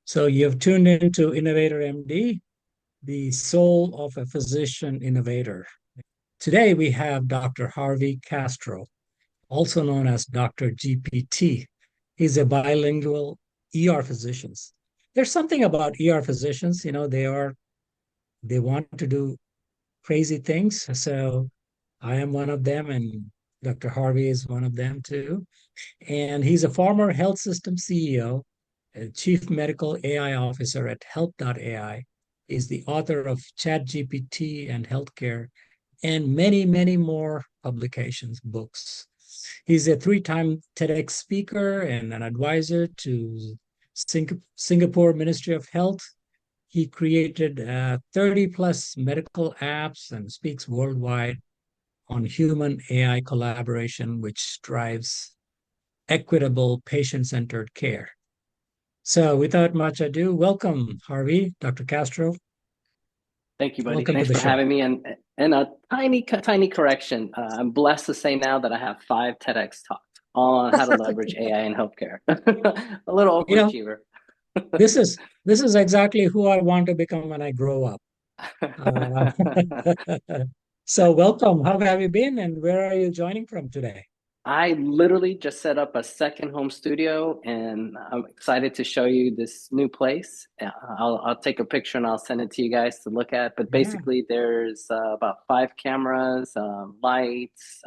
So you've tuned into InnovatorMD, the soul of a physician innovator. Today we have Dr. Harvey Castro, also known as Dr. GPT. He's a bilingual ER physician. There's something about ER physicians, they want to do crazy things. So I am one of them, and Dr. Harvey is one of them too. And he's a former health system CEO, a chief medical AI officer at Help.ai. He's the author of ChatGPT and Healthcare and many, many more publications, books. He's a three-time TEDx speaker and an advisor to Singapore Ministry of Health. He created 30 plus medical apps and speaks worldwide on human AI collaboration, which drives equitable patient centered care. So, without much ado, welcome, Harvey, Dr. Castro. Thank you, buddy. Welcome to Thanks the for show. having me. And a tiny correction. I'm blessed to say now that I have 5 TEDx talks on how to leverage AI in healthcare. A little You know, overachiever. this is this is exactly who I want to become when I grow up. Uh, so, welcome. How have you been, and where are you joining from today? I literally just set up a second home studio, and I'm excited to show you this new place. I'll take a picture and I'll send it to you guys to look at. But Yeah, basically, there's about 5 cameras, lights,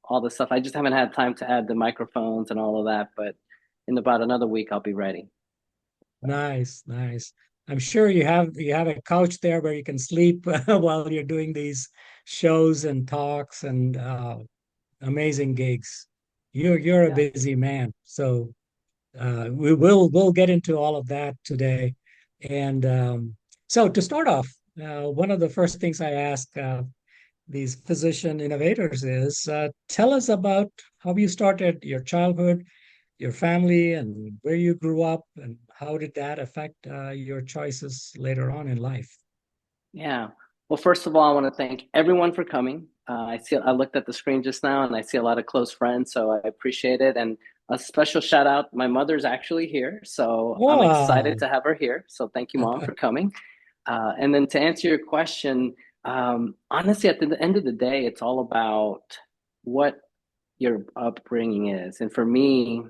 all the stuff. I just haven't had time to add the microphones and all of that. But in about another week, I'll be ready. nice, nice. I'm sure you have a couch there where you can sleep while you're doing these shows and talks and amazing gigs. You're a Yeah. busy man, so we'll get into all of that today. And so to start off, one of the first things I ask these physician innovators is tell us about how you started your childhood, your family, and where you grew up, and how did that affect your choices later on in life? Yeah. Well, first of all, I want to thank everyone for coming. I looked at the screen just now and I see a lot of close friends, so I appreciate it. And a special shout out. My mother's actually here, so I'm excited Wow. to have her here. So thank you, Mom, for coming. And then to answer your question, honestly, at the end of the day, it's all about what your upbringing is. And for me,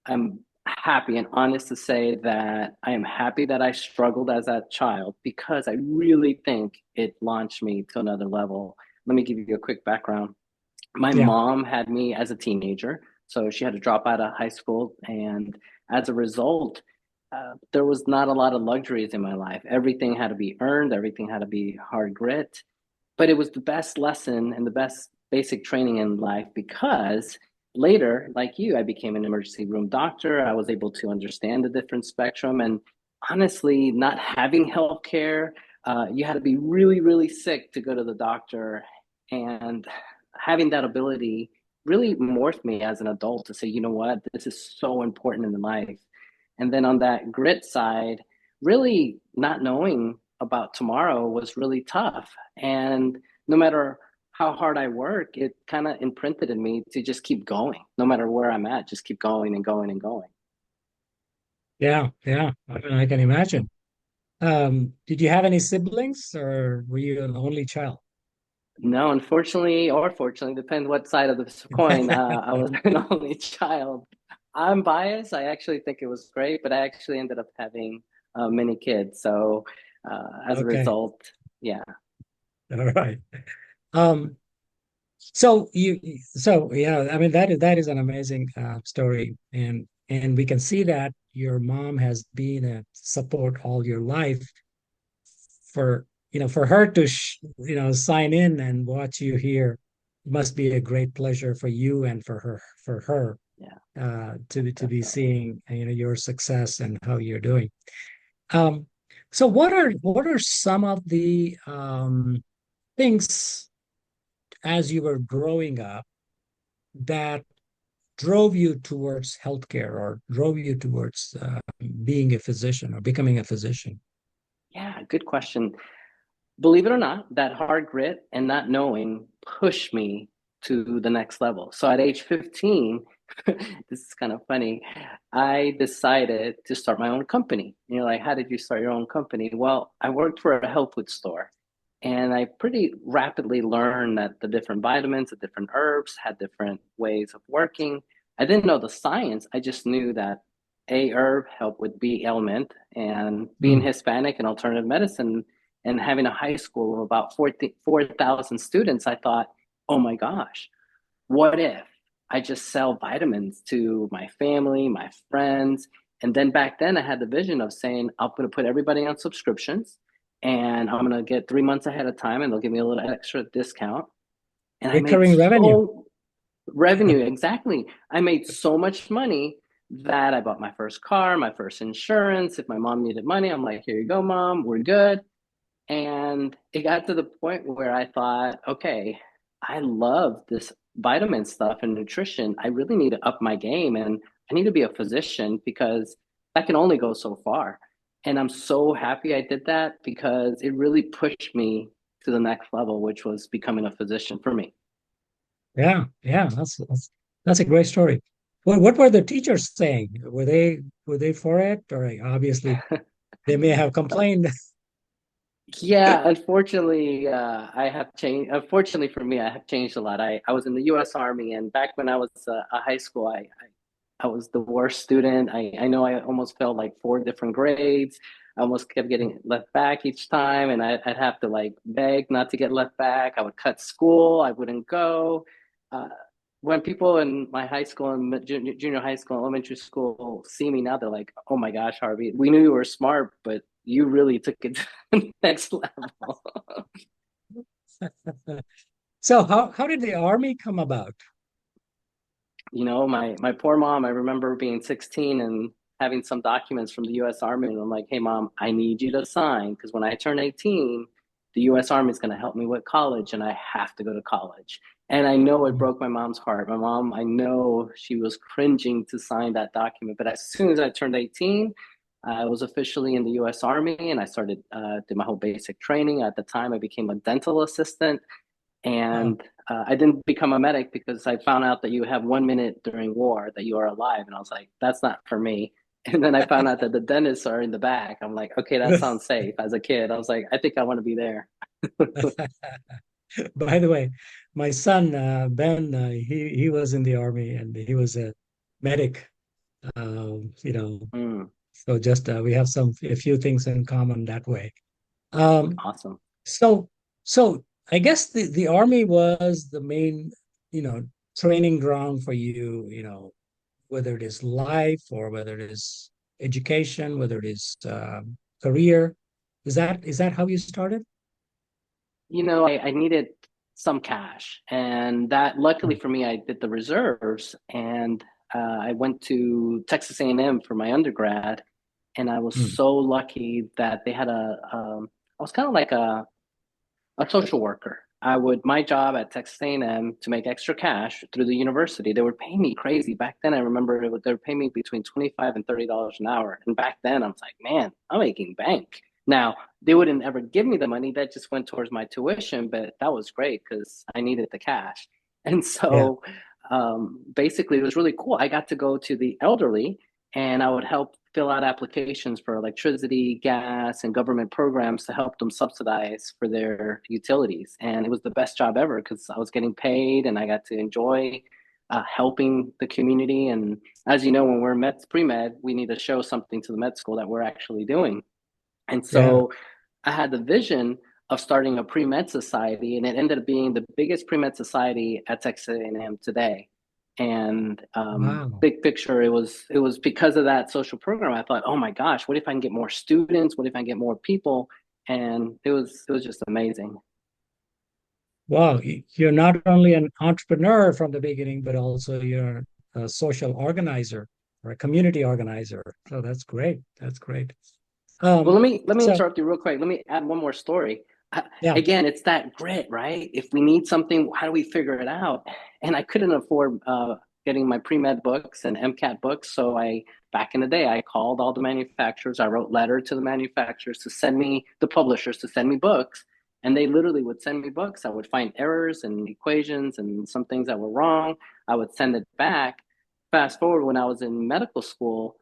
I'm happy and honest to say that I am happy that I struggled as a child because I really think it launched me to another level. Let me give you a quick background. My Yeah. mom had me as a teenager, so she had to drop out of high school. And as a result, there was not a lot of luxuries in my life. Everything had to be earned, everything had to be hard grit. But it was the best lesson and the best basic training in life because later, like you, I became an emergency room doctor. I was able to understand the different spectrum. And honestly, not having healthcare, you had to be really sick to go to the doctor. And having that ability really morphed me as an adult to say, you know what, this is so important in life. And then on that grit side, really not knowing about tomorrow was really tough. And no matter how hard I work, it kind of imprinted in me to just keep going, no matter where I'm at, just keep going and going and going. Yeah, yeah. I mean, I can imagine. Did you have any siblings, or were you an only child? No, unfortunately, or fortunately, depends what side of the coin. I was an only child. I'm biased. I actually think it was great, but I actually ended up having many kids. So as a Okay, result, yeah. all right. Um, so I mean that is an amazing story, and we can see that your mom has been a support all your life. For her to sign in and watch you here must be a great pleasure for you and for her Yeah, to be definitely. seeing your success and how you're doing. Um, so what are some of the things as you were growing up that drove you towards healthcare or drove you towards being a physician or becoming a physician? Yeah, good question. Believe it or not, that hard grit and not knowing pushed me to the next level. So at age 15, This is kind of funny. I decided to start my own company. You're like, how did you start your own company? Well, I worked for a health food store, and I pretty rapidly learned that the different vitamins, the different herbs had different ways of working. I didn't know the science. I just knew that A herb helped with B ailment, and being Mm. Hispanic and alternative medicine and having a high school of about 4,000 students, I thought, oh my gosh, what if I just sell vitamins to my family, my friends? And then back then I had the vision of saying, I'm going to put everybody on subscriptions and I'm going to get 3 months ahead of time and they'll give me a little extra discount. And I made Recurring revenue. so revenue, exactly. I made so much money that I bought my first car, my first insurance. If my mom needed money, I'm like, here you go, mom, we're good. And it got to the point where I thought, okay, I love this vitamin stuff and nutrition. I really need to up my game and I need to be a physician because that can only go so far. And I'm so happy I did that because it really pushed me to the next level, which was becoming a physician for me. Yeah, yeah, that's a great story. What were the teachers saying? Were they for it, or obviously they may have complained? Yeah, unfortunately, I have changed. Unfortunately for me, I have changed a lot. I was in the U.S. Army, and back when I was a high school, I was the worst student. I know I almost failed like four different grades. I almost kept getting left back each time, and I'd have to like beg not to get left back. I would cut school. I wouldn't go. Uh, when people in my high school and junior high school, elementary school see me now, they're like, "Oh my gosh, Harvey, we knew you were smart, but you really took it to the next level." So how did the army come about? My poor mom, I remember being 16 and having some documents from the US Army. And I'm like, hey, mom, I need you to sign because when I turn 18, the US Army is going to help me with college and I have to go to college. And I know it Mm. broke my mom's heart. My mom, I know she was cringing to sign that document. But as soon as I turned 18, I was officially in the US Army and I started did my whole basic training. At the time, I became a dental assistant. Oh. And I didn't become a medic because I found out that you have 1 minute during war that you are alive. And I was like, that's not for me. And then I found out that the dentists are in the back. I'm like, okay, that sounds safe. As a kid, I was like, I think I want to be there. By the way, my son Ben, he was in the army and he was a medic. Um, you know, Mm, so just we have a few things in common that way. Um, awesome. so so I guess the army was the main, you know, training ground for you, whether it is life or whether it is education, whether it is career. Is that how you started? I needed some cash. And that, luckily for me, I did the reserves and I went to Texas A&M for my undergrad. And I was Mm. so lucky that they had I was kind of like a social worker. My job at Texas A&M to make extra cash through the university. They were paying me crazy back then. I remember they were paying me between $25 and $30 an hour. And back then, I was like, man, I'm making bank. Now they wouldn't ever give me the money. That just went towards my tuition, but that was great because I needed the cash. And Yeah. so basically, it was really cool. I got to go to the elderly and I would help fill out applications for electricity, gas, and government programs to help them subsidize for their utilities. And it was the best job ever because I was getting paid and I got to enjoy helping the community. And as you know, when we're pre-med, we need to show something to the med school that we're actually doing. And Yeah. so I had the vision of starting a pre-med society, and it ended up being the biggest pre-med society at Texas A&M today. And Wow. big picture, it was because of that social program. I thought, oh my gosh, what if I can get more students? What if I can get more people? And it was just amazing. Wow. You're not only an entrepreneur from the beginning, but also you're a social organizer or a community organizer. So that's great. That's great. Well, Um, let me so interrupt you real quick. Let me add one more story. yeah. Again, it's that grit, right? If we need something, how do we figure it out? And I couldn't afford getting my pre-med books and MCAT books, so back in the day, I called all the manufacturers. I wrote letter to the manufacturers to send me the publishers to send me books, and they literally would send me books. I would find errors and equations and some things that were wrong. I would send it back, fast forward when I was in medical school,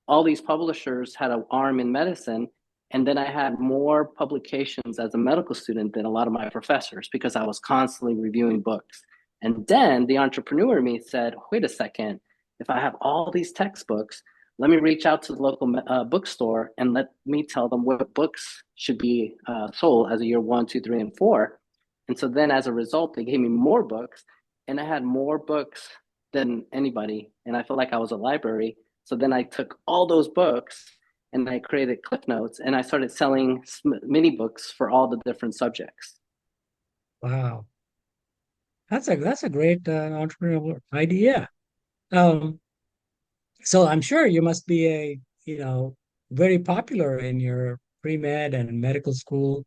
all these publishers had an arm in medicine. And then I had more publications as a medical student than a lot of my professors because I was constantly reviewing books. And then the entrepreneur in me said, wait a second, if I have all these textbooks, let me reach out to the local bookstore and let me tell them what books should be sold as a year one, two, three, and four. And so then as a result, they gave me more books and I had more books than anybody. And I felt like I was a library. So then I took all those books and I created clip notes and I started selling mini books for all the different subjects. Wow. That's a great entrepreneurial idea. Um, so I'm sure you must be very popular in your pre-med and medical school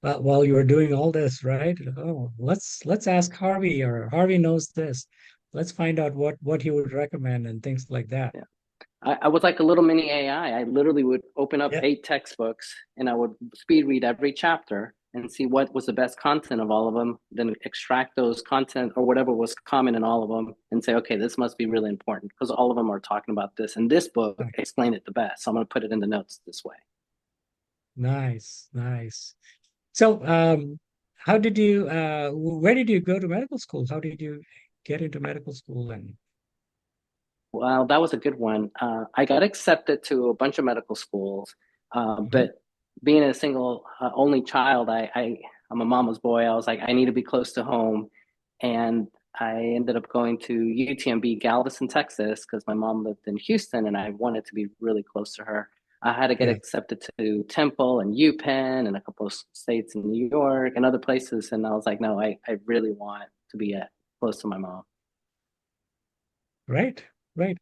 while you were doing all this, right? Oh, let's ask Harvey, or Harvey knows this. Let's find out what he would recommend and things like that. Yeah. I was like a little mini AI. I literally would open up Yeah. 8 textbooks and I would speed read every chapter and see what was the best content of all of them, then extract those content or whatever was common in all of them and say, okay, this must be really important because all of them are talking about this. And this book explained it the best. So I'm going to put it in the notes this way. Nice, nice. So, how did you where did you go to medical school? How did you get into medical school? And Well, that was a good one. I got accepted to a bunch of medical schools, Mhm. but being a single only child, I'm a mama's boy. I was like, I need to be close to home, and I ended up going to UTMB Galveston, Texas, because my mom lived in Houston, and I wanted to be really close to her. I had to get Yeah, accepted to Temple and UPenn and a couple of states in New York and other places, and I was like, no, I really want to be close to my mom. right, right.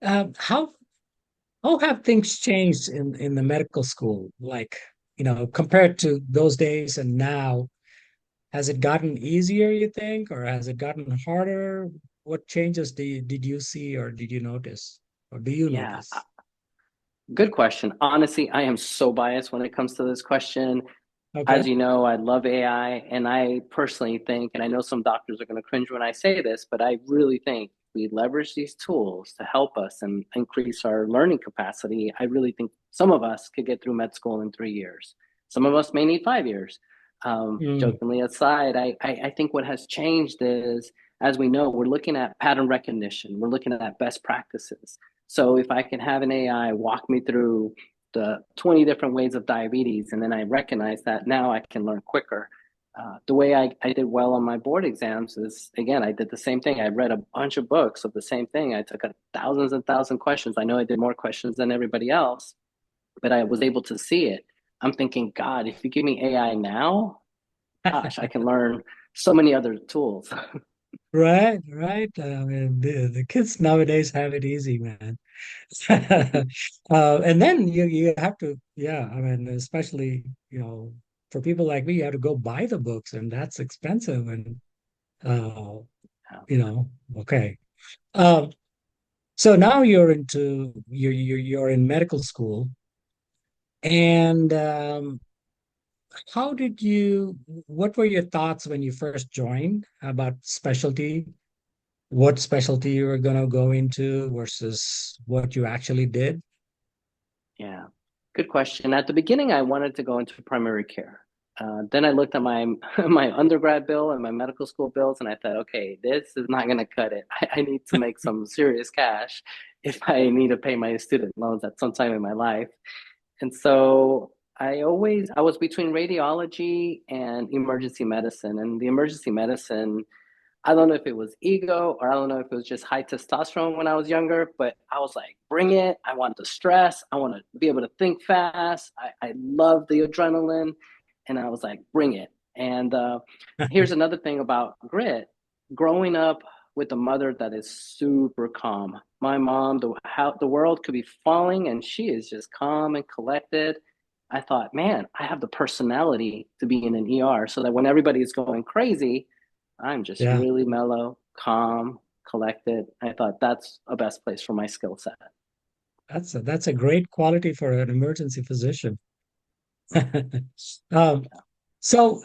How have things changed in the medical school? Like, compared to those days and now, has it gotten easier, you think, or has it gotten harder? What changes did you see or did you notice? Or do you Yeah, notice? good question. Honestly, I am so biased when it comes to this question. As Okay. you know, I love AI, and I personally think, and I know some doctors are going to cringe when I say this, but I really think we leverage these tools to help us and increase our learning capacity. I really think some of us could get through med school in 3 years. Some of us may need 5 years. Mm, Jokingly aside, I think what has changed is, as we know, we're looking at pattern recognition, we're looking at best practices. So if I can have an AI walk me through the 20 different ways of diabetes, and then I recognize that now I can learn quicker. The way I did well on my board exams is, again, I did the same thing. I read a bunch of books of the same thing. I took thousands and thousands of questions. I know I did more questions than everybody else, but I was able to see it. I'm thinking, God, if you give me AI now, gosh, I can learn so many other tools. right, right. I mean, the kids nowadays have it easy, man. And then you have to, yeah, I mean, especially, for people like me, you have to go buy the books, and that's expensive. And uh, okay. Um, so now you're in medical school, and what were your thoughts when you first joined about specialty? What specialty you were going to go into versus what you actually did? Yeah, good question. At the beginning, I wanted to go into primary care. Then I looked at my my undergrad bill and my medical school bills, and I thought, okay, this is not going to cut it. I need to make some serious cash if I need to pay my student loans at some time in my life. And so I was between radiology and emergency medicine, and the emergency medicine, I don't know if it was ego or I don't know if it was just high testosterone when I was younger, but I was like, bring it. I want the stress. I want to be able to think fast. I love the adrenaline. And I was like, bring it. And here's another thing about grit. Growing up with a mother that is super calm. My mom, how the world could be falling and she is just calm and collected. I thought, man, I have the personality to be in an ER so that when everybody is going crazy, I'm just Yeah, really mellow, calm, collected. I thought that's a best place for my skill set. that's a great quality for an emergency physician. Um, so,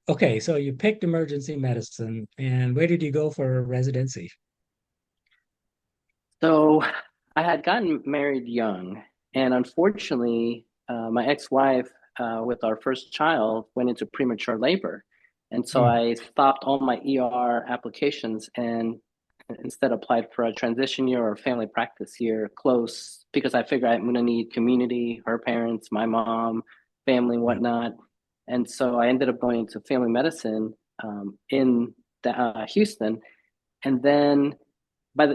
okay, so you picked emergency medicine, and where did you go for residency? So I had gotten married young, and unfortunately, my ex-wife, with our first child, went into premature labor. And so Mm, I stopped all my ER applications and instead applied for a transition year or family practice year close because I figured I'm going to need community, her parents, my mom, family, yeah. whatnot. And so I ended up going to family medicine in Houston. And then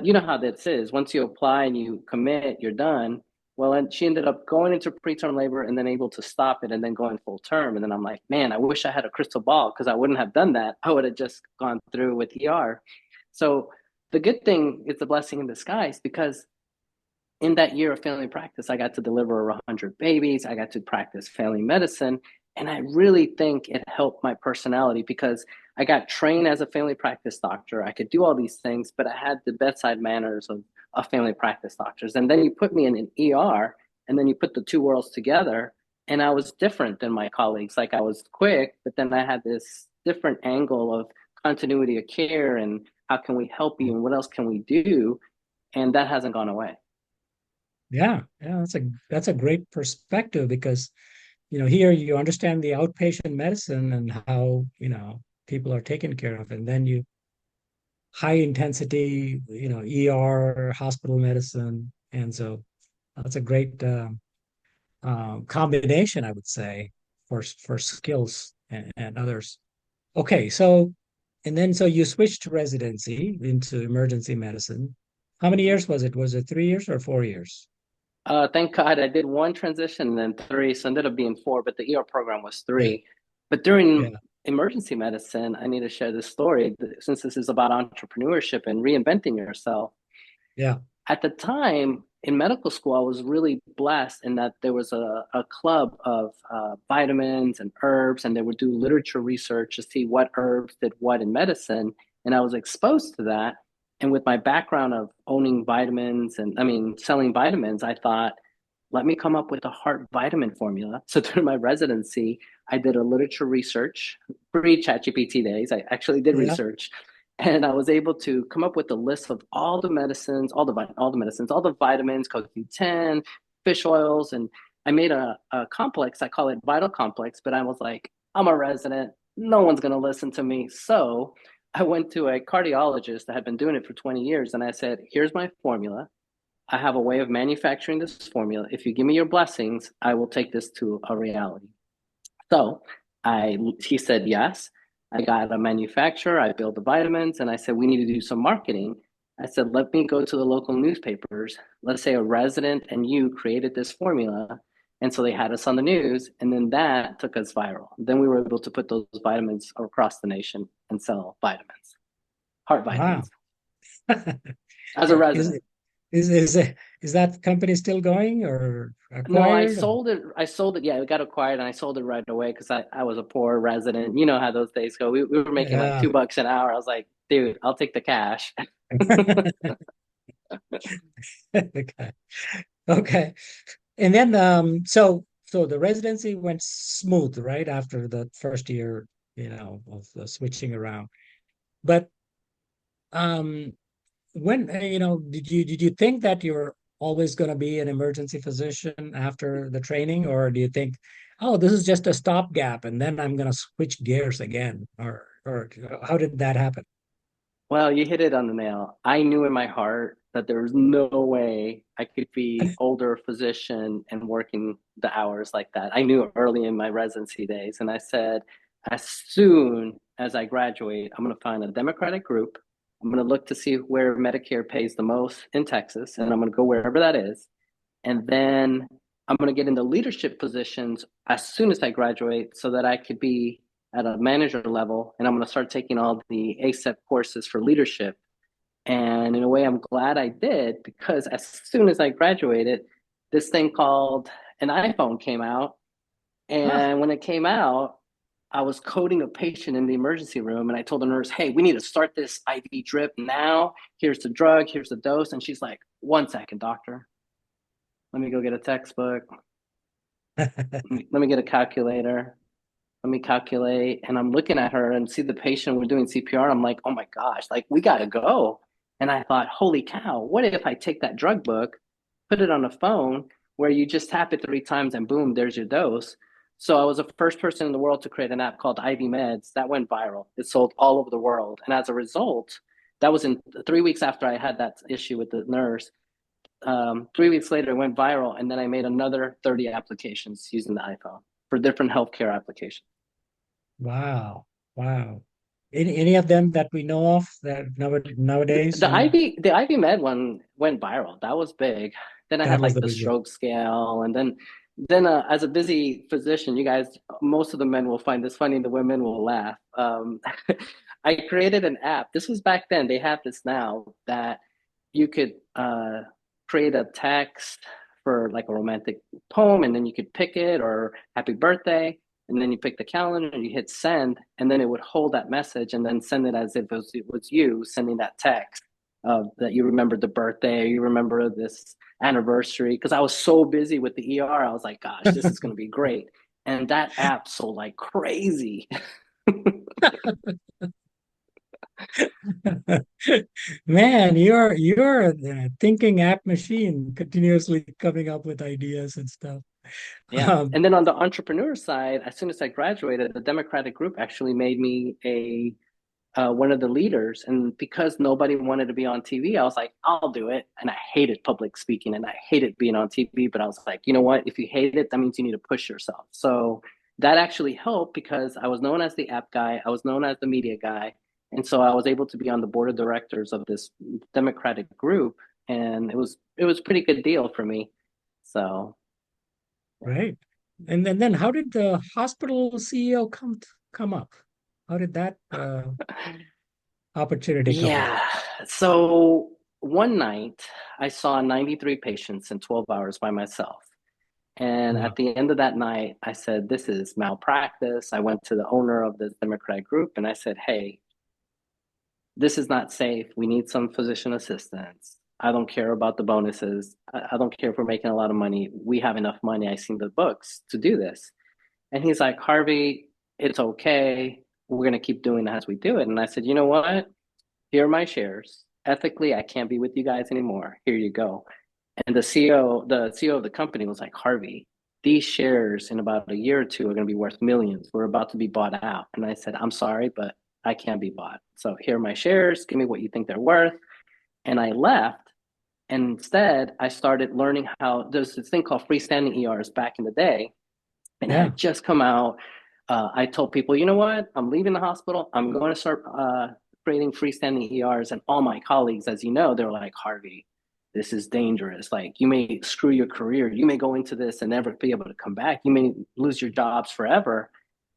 you know how this is. Once you apply and you commit, you're done. Well, and she ended up going into preterm labor and then able to stop it and then going full term. And then I'm like, man, I wish I had a crystal ball because I wouldn't have done that. I would have just gone through with ER. So the good thing is the blessing in disguise because in that year of family practice, I got to deliver over 100 babies. I got to practice family medicine. And I really think it helped my personality because I got trained as a family practice doctor. I could do all these things, but I had the bedside manners of family practice doctors. And then you put me in an ER, and then you put the two worlds together. And I was different than my colleagues. Like I was quick, but then I had this different angle of continuity of care and how can we help you and what else can we do? And that hasn't gone away. Yeah, yeah, that's a great perspective because here you understand the outpatient medicine and how people are taken care of, and then you high intensity ER hospital medicine, and so that's a great combination, I would say, for skills and others. Okay, so and then so you switched to residency into emergency medicine. How many years was it? Was it 3 years or 4 years? Thank God I did one transition and then three, so it ended up being four, but the ER program was Yeah, three. But during yeah, emergency medicine, I need to share this story since this is about entrepreneurship and reinventing yourself. yeah. At the time in medical school, I was really blessed in that there was a club of vitamins and herbs, and they would do literature research to see what herbs did what in medicine. And I was exposed to that. And with my background of owning vitamins and I mean, selling vitamins, I thought, let me come up with a heart vitamin formula. So during my residency, I did a literature research, pre ChatGPT days. I actually did Yeah. research and I was able to come up with a list of all the medicines, all the vitamins, CoQ10, fish oils, and I made a complex. I call it Vital Complex, but I was like, I'm a resident. No one's going to listen to me. So I went to a cardiologist that had been doing it for 20 years, and I said, here's my formula. I have a way of manufacturing this formula. If you give me your blessings, I will take this to a reality. So he said yes. I got a manufacturer. I built the vitamins, and I said we need to do some marketing. I said let me go to the local newspapers. Let's say a resident and you created this formula, and so they had us on the news, and then that took us viral. Then we were able to put those vitamins across the nation and sell vitamins, heart Wow. vitamins, as a Is resident. is that company still going or No, I acquired? sold it. I sold it. Yeah, it got acquired and I sold it right away because I was a poor resident. You know how those days go. We were making like Yeah. $2 an hour. I was like, dude, I'll take the cash. Okay. Okay. And then so the residency went smooth, right? After the first year, of the switching around. But um when did you think that you're always going to be an emergency physician after the training, or do you think, oh, this is just a stopgap and then I'm going to switch gears again, or how did that happen? Well, you hit it on the nail. I knew in my heart that there was no way I could be older physician and working the hours like that. I knew early in my residency days, and I said, as soon as I graduate, I'm going to find a Democratic group. I'm going to look to see where Medicare pays the most in Texas, and I'm going to go wherever that is. And then I'm going to get into leadership positions as soon as I graduate so that I could be at a manager level. And I'm going to start taking all the ASEP courses for leadership. And in a way, I'm glad I did because as soon as I graduated, this thing called an iPhone came out. Ah, And when it came out, I was coding a patient in the emergency room and I told the nurse, hey, we need to start this IV drip now. Here's the drug, here's the dose. And she's like, 1 second, doctor. Let me go get a textbook. Let me get a calculator. Let me calculate. And I'm looking at her and see the patient. We're doing CPR. I'm like, oh my gosh, like we gotta go. And I thought, holy cow, what if I take that drug book, put it on a phone where you just tap it 3 times and boom, there's your dose. So I was the first person in the world to create an app called IV Meds that went viral. It sold all over the world. And as a result, that was in 3 weeks after I had that issue with the nurse. 3 weeks later, it went viral. And then I made another 30 applications using the iPhone for different healthcare applications. Wow. Wow. Any of them that we know of that nowadays, The IV Med one went viral. That was big. Then I that had was like the the big one. stroke scale, and then as a busy physician, you guys, most of the men will find this funny. The women will laugh. I created an app. This was back then. They have this now that you could create a text for like a romantic poem, and then you could pick it or happy birthday, and then you pick the calendar and you hit send, and then it would hold that message and then send it as if it was you sending that text that you remember the birthday or you remember this anniversary. Because I was so busy with the ER, I was like, gosh, this is going to be great. And that app sold like crazy. Man, you're a thinking app machine, continuously coming up with ideas and stuff. Yeah. Um, And then on the entrepreneur side, as soon as I graduated, the Democratic group actually made me a one of the leaders. And because nobody wanted to be on TV, I was like, I'll do it. And I hated public speaking and I hated being on TV. But I was like, you know what? If you hate it, that means you need to push yourself. So that actually helped because I was known as the app guy, I was known as the media guy. And so I was able to be on the board of directors of this Democratic group. And it was a pretty good deal for me. So yeah. right. And then how did the hospital CEO come up? How did that opportunity come up? Yeah. So one night I saw 93 patients in 12 hours by myself. And Wow. at the end of that night, I said, this is malpractice. I went to the owner of this Democratic group and I said, hey, this is not safe. We need some physician assistants. I don't care about the bonuses. I don't care if we're making a lot of money. We have enough money. I seen the books to do this. And he's like, Harvey, it's okay. We're going to keep doing it as we do it. And I said, you know what? Here are my shares. Ethically, I can't be with you guys anymore. Here you go. And the CEO of the company was like, Harvey, these shares in about a year or two are going to be worth millions. We're about to be bought out. And I said, I'm sorry, but I can't be bought. So here are my shares. Give me what you think they're worth. And I left. And instead, I started learning how there's this thing called freestanding ERs back in the day. And it Yeah. had just come out. I told people, you know what? I'm leaving the hospital. I'm going to start creating freestanding ERs. And all my colleagues, as you know, they were like, Harvey, this is dangerous. Like, you may screw your career. You may go into this and never be able to come back. You may lose your jobs forever.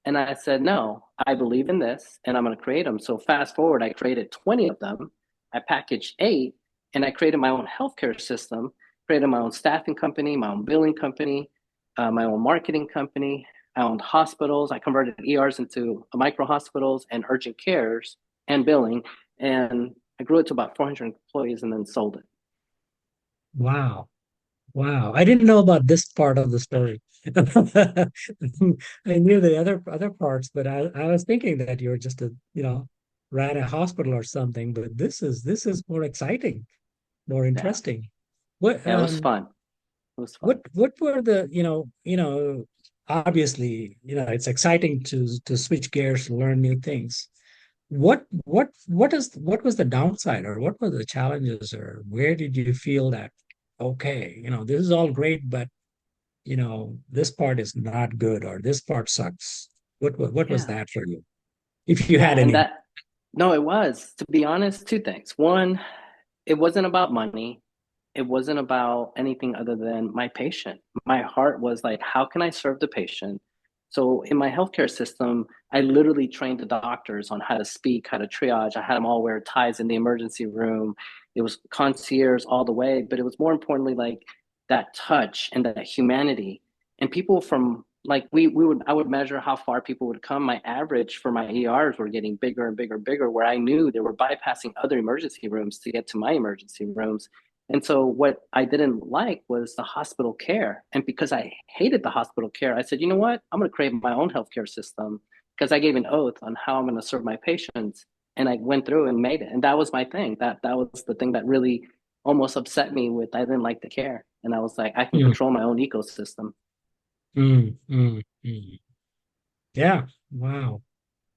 And I said, no, I believe in this and I'm going to create them. So fast forward, I created 20 of them. I packaged eight and I created my own healthcare system, created my own staffing company, my own billing company, my own marketing company. I owned hospitals. I converted ERs into micro hospitals and urgent cares and billing. And I grew it to about 400 employees and then sold it. Wow. Wow. I didn't know about this part of the story. I knew the other parts, but I was thinking that you were just ran a hospital or something, but this is more exciting, more Yeah. interesting. What Yeah, it was fun. It was fun. what were the, obviously, it's exciting to switch gears and learn new things. What was the downside, or what were the challenges, or where did you feel that, okay, this is all great, but this part is not good, or this part sucks? What was Yeah. that for you, if you Yeah. had And any? that, no, it was, to be honest, two things. One, it wasn't about money. It wasn't about anything other than my patient. My heart was like, how can I serve the patient? So in my healthcare system, I literally trained the doctors on how to speak, how to triage. I had them all wear ties in the emergency room. It was concierge all the way, but it was more importantly like that touch and that humanity. And people from like we would I would measure how far people would come. My average for my ERs were getting bigger and bigger and bigger, where I knew they were bypassing other emergency rooms to get to my emergency rooms. And so what I didn't like was the hospital care. And because I hated the hospital care, I said, you know what? I'm going to create my own healthcare system because I gave an oath on how I'm going to serve my patients. and I went through and made it. And that was my thing. That was the thing that really almost upset me with I didn't like the care. And I was like, I can Mm, control my own ecosystem. mm. Yeah. Wow.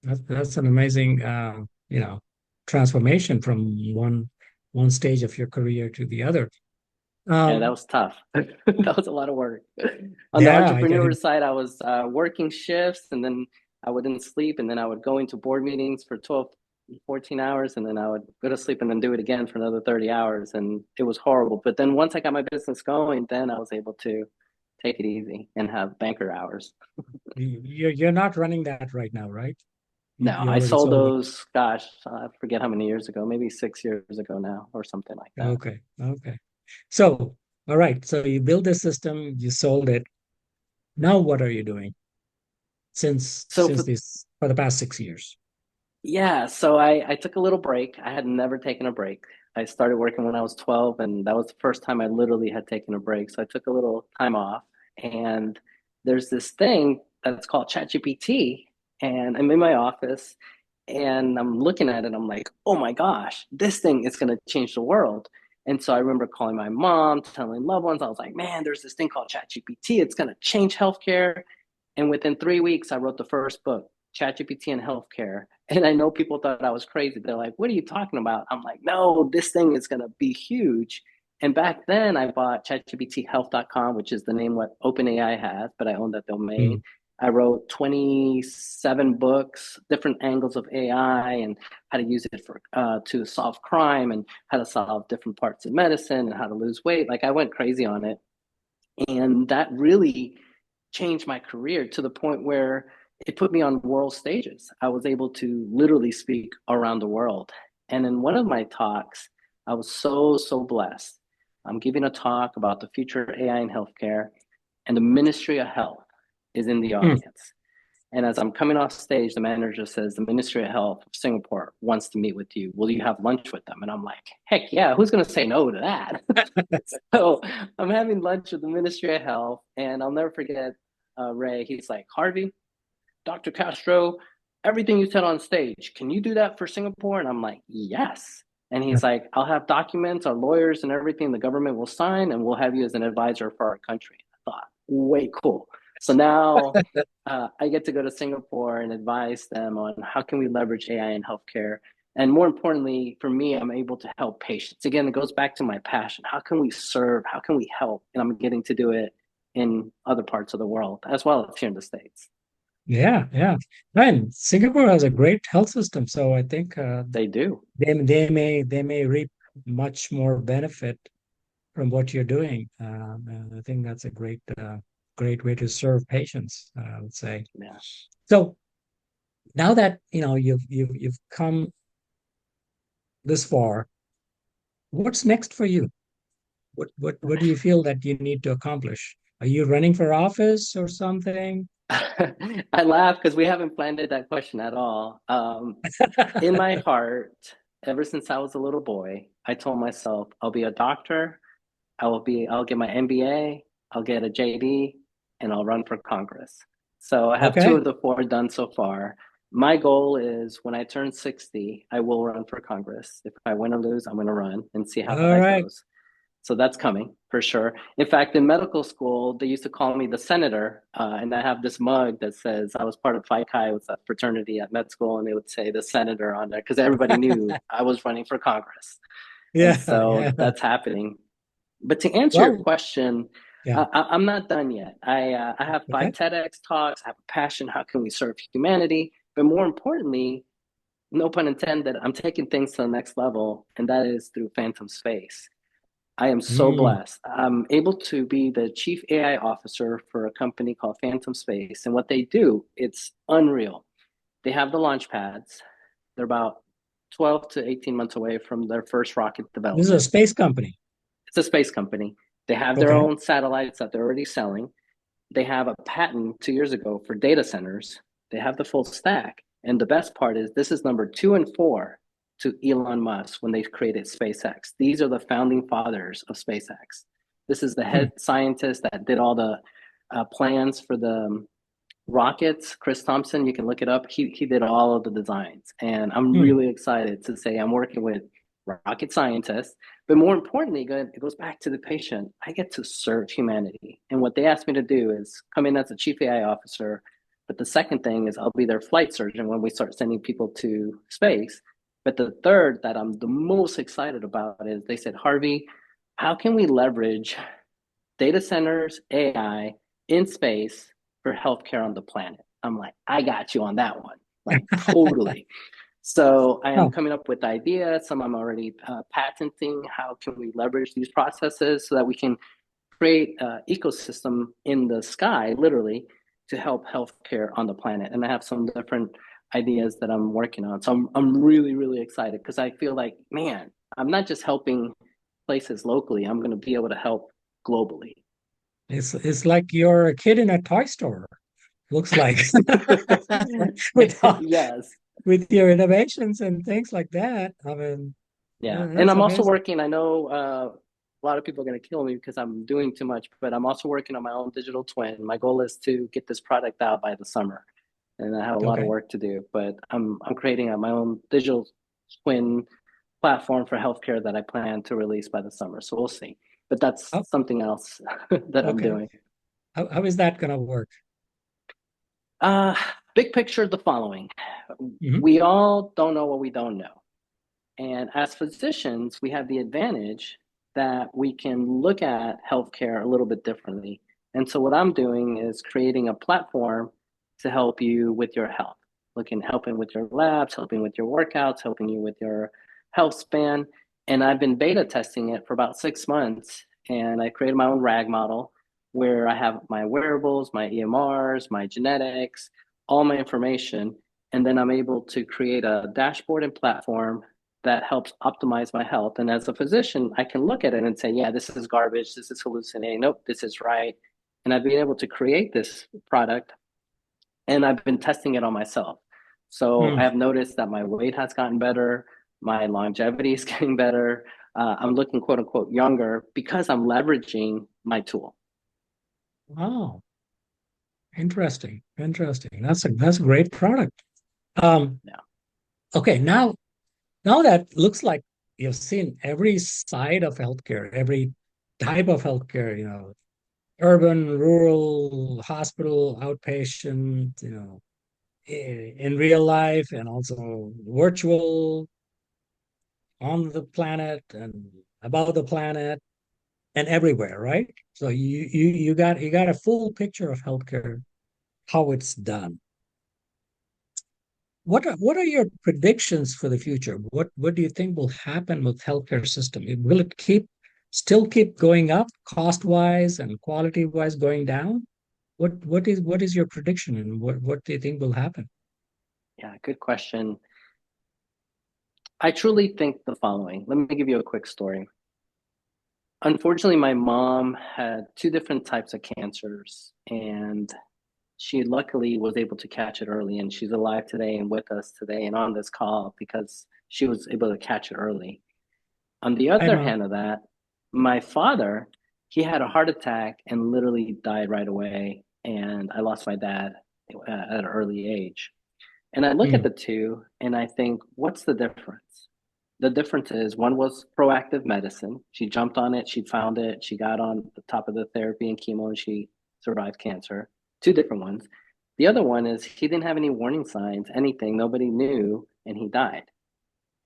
That's an amazing, transformation from one stage of your career to the other. Yeah, that Um, was tough. That was a lot of work. On the yeah, I get entrepreneur it. side, I was working shifts, and then I wouldn't sleep, and then I would go into board meetings for 12, 14 hours, and then I would go to sleep and then do it again for another 30 hours. And it was horrible. But then once I got my business going, then I was able to take it easy and have banker hours. You're not running that right now, right? No, You I already sold sold it. those, gosh, I forget how many years ago, maybe 6 years ago now, or something like that. Okay. Okay. So, all right. So you built this system, you sold it. Now what are you doing since So since for this for the past 6 years? Yeah, so I took a little break. I had never taken a break. I started working when I was 12, and that was the first time I literally had taken a break. So I took a little time off, and there's this thing that's called ChatGPT, and I'm in my office, and I'm looking at it. I'm like, oh my gosh, this thing is going to change the world. And so I remember calling my mom, telling loved ones, I was like, man, there's this thing called ChatGPT. It's going to change healthcare. And within 3 weeks, I wrote the first book, ChatGPT and Healthcare. And I know people thought I was crazy. They're like, what are you talking about? I'm like, no, this thing is going to be huge. And back then, I bought ChatGPTHealth.com, which is the name what OpenAI has, but I own that domain. Mm, I wrote 27 books, different angles of AI and how to use it for to solve crime and how to solve different parts of medicine and how to lose weight. Like I went crazy on it. And that really changed my career to the point where it put me on world stages. I was able to literally speak around the world. And in one of my talks, I was so blessed. I'm giving a talk about the future of AI in healthcare, and the Ministry of Health is in the mm. audience. And as I'm coming off stage, the manager says, the Ministry of Health of Singapore wants to meet with you. Will you have lunch with them? And I'm like, heck yeah, who's going to say no to that? So I'm having lunch with the Ministry of Health, and I'll never forget Ray. He's like, Harvey, Dr. Castro, everything you said on stage, can you do that for Singapore? And I'm like, yes. And he's like, I'll have documents, our lawyers and everything the government will sign, and we'll have you as an advisor for our country. I thought, way cool. So now I get to go to Singapore and advise them on how can we leverage AI in healthcare. And more importantly, for me, I'm able to help patients. Again, it goes back to my passion. How can we serve? How can we help? And I'm getting to do it in other parts of the world as well as here in the States. Yeah, yeah. And Singapore has a great health system, so I think They do. they may reap much more benefit from what you're doing. And I think that's a great way to serve patients, I would say. Yeah. So now that you've come this far, what's next for you? What do you feel that you need to accomplish? Are you running for office or something? I laugh because we haven't planned that question at all. In my heart, ever since I was a little boy, I told myself I'll be a doctor, I'll get my MBA, I'll get a JD, and I'll run for Congress. So I have two Okay. of the four done so far. My goal is when I turn 60, I will run for Congress. If I win or lose, I'm going to run and see how All that right. goes. So that's coming for sure. In fact, in medical school, they used to call me the senator, and I have this mug that says I was part of Phi Chi, was a fraternity at med school, and they would say the senator on there because everybody knew I was running for Congress, and Yeah, so yeah. that's happening. But to answer your Well, question, yeah. I'm not done yet. I have five Okay. TEDx talks. I have a passion. How can we serve humanity? But more importantly, no pun intended, I'm taking things to the next level, and that is through phantom space. I am so Mm, blessed. I'm able to be the chief AI officer for a company called Phantom Space. And what they do, it's unreal. They have the launch pads. They're about 12 to 18 months away from their first rocket this is a development. space company. It's a space company. They have their Okay. own satellites that they're already selling. They have a patent 2 years ago for data centers. They have the full stack. And the best part is this is number two and four to Elon Musk when they created SpaceX. These are the founding fathers of SpaceX. This is the Hmm. head scientist that did all the plans for the rockets. Chris Thompson, you can look it up. He did all of the designs, and I'm Hmm. really excited to say I'm working with rocket scientists. But more importantly, it goes back to the patient. I get to serve humanity, and what they asked me to do is come in as a chief AI officer. But the second thing is I'll be their flight surgeon when we start sending people to space. But the third that I'm the most excited about is they said, Harvey, how can we leverage data centers, AI in space for healthcare on the planet? I'm like, I got you on that one, like totally. So I am Oh, coming up with ideas. Some I'm already patenting. How can we leverage these processes so that we can create an ecosystem in the sky, literally, to help healthcare on the planet? And I have some different ideas that I'm working on. So I'm really, really excited because I feel like, man, I'm not just helping places locally. I'm going to be able to help globally. it's like you're a kid in a toy store. Looks like with Yes. with your innovations and things like that. I mean, Yeah. And that's I'm also amazing. working, I know a lot of people are going to kill me because I'm doing too much, but I'm also working on my own digital twin. My goal is to get this product out by the summer. And I have a lot of Okay. work to do, but I'm creating my own digital twin platform for healthcare that I plan to release by the summer. So we'll see. But that's Oh, something else that I'm okay. doing. How is that going to work? Uh, Big picture, the following. Hmm. We all don't know what we don't know. And as physicians, we have the advantage that we can look at healthcare a little bit differently. And so what I'm doing is creating a platform to help you with your health, helping with your labs, helping with your workouts, helping you with your health span. And I've been beta testing it for about 6 months. And I created my own RAG model where I have my wearables, my EMRs, my genetics, all my information. And then I'm able to create a dashboard and platform that helps optimize my health. And as a physician, I can look at it and say, yeah, this is garbage. This is hallucinating. Nope, this is right. And I've been able to create this product and I've been testing it on myself. So I Mm. have noticed that my weight has gotten better. My longevity is getting better. I'm looking quote unquote younger because I'm leveraging my tool. Oh, interesting. Interesting. That's a great product. Um, Yeah. okay, now that looks like you've seen every side of healthcare, every type of healthcare, urban, rural, hospital, outpatient, in real life and also virtual, on the planet and above the planet and everywhere, right? So you got a full picture of healthcare, how it's done. What are your predictions for the future? What do you think will happen with healthcare system? Will it still keep going up cost wise and quality wise going down? What is your prediction and what do you think will happen? Yeah, good question. I truly think the following. Let me give you a quick story. Unfortunately, my mom had two different types of cancers, and she luckily was able to catch it early. And she's alive today and with us today and on this call because she was able to catch it early. On the I other know. hand of that, my father, he had a heart attack and literally died right away. And I lost my dad at an early age. And I look at Hmm. the two and I think, what's the difference? The difference is one was proactive medicine. She jumped on it, she found it, she got on the top of the therapy and chemo, and she survived cancer. Two different ones. The other one is he didn't have any warning signs, anything, nobody knew, and he died.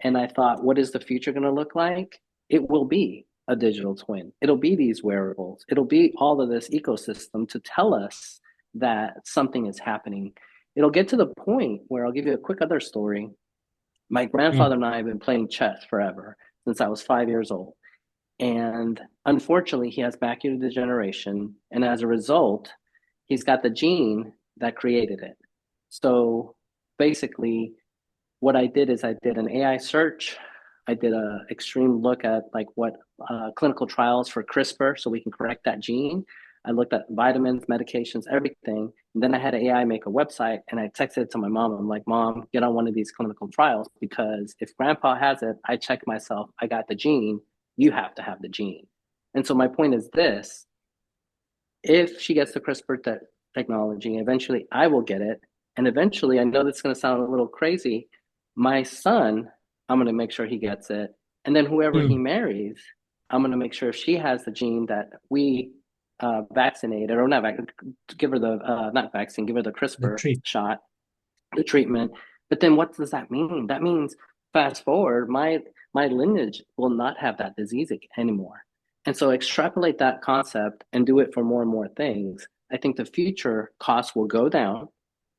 And I thought, what is the future going to look like? It will be a digital twin. It'll be these wearables. It'll be all of this ecosystem to tell us that something is happening. It'll get to the point where I'll give you a quick other story. My Hmm. grandfather and I have been playing chess forever since I was 5 years old. And unfortunately, he has macular degeneration. And as a result, he's got the gene that created it. So basically, what I did is I did an AI search. I did an extreme look at like what clinical trials for CRISPR so we can correct that gene. I looked at vitamins, medications, everything. And then I had AI make a website and I texted it to my mom. I'm like, Mom, get on one of these clinical trials because if grandpa has it, I check myself, I got the gene, you have to have the gene. And so my point is this: if she gets the CRISPR technology. Eventually, I will get it. And eventually, I know that's going to sound a little crazy. My son, I'm going to make sure he gets it. And then whoever he Mm, marries, I'm going to make sure she has the gene that we vaccinated, or not give her the not vaccine, give her the the CRISPR treat. shot, the treatment. But then what does that mean? That means fast forward, my lineage will not have that disease anymore. And so extrapolate that concept and do it for more and more things. I think the future costs will go down.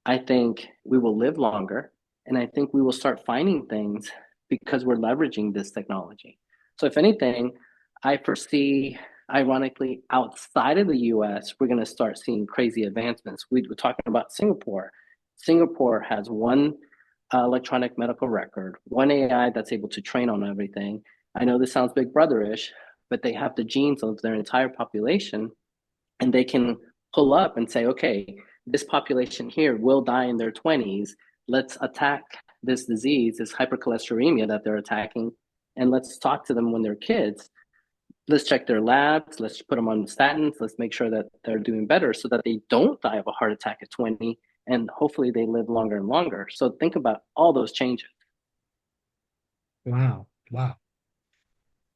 I think we will live longer. And I think we will start finding things because we're leveraging this technology. So, if anything, I foresee, ironically, outside of the US, we're going to start seeing crazy advancements. We were talking about Singapore. Singapore has one electronic medical record, one AI that's able to train on everything. I know this sounds big brotherish, but they have the genes of their entire population, and they can pull up and say, okay, this population here will die in their 20s. Let's attack this disease, this hypercholesteremia that they're attacking, and let's talk to them when they're kids. Let's check their labs. Let's put them on statins. Let's make sure that they're doing better so that they don't die of a heart attack at 20, and hopefully they live longer and longer. So think about all those changes. Wow. Wow.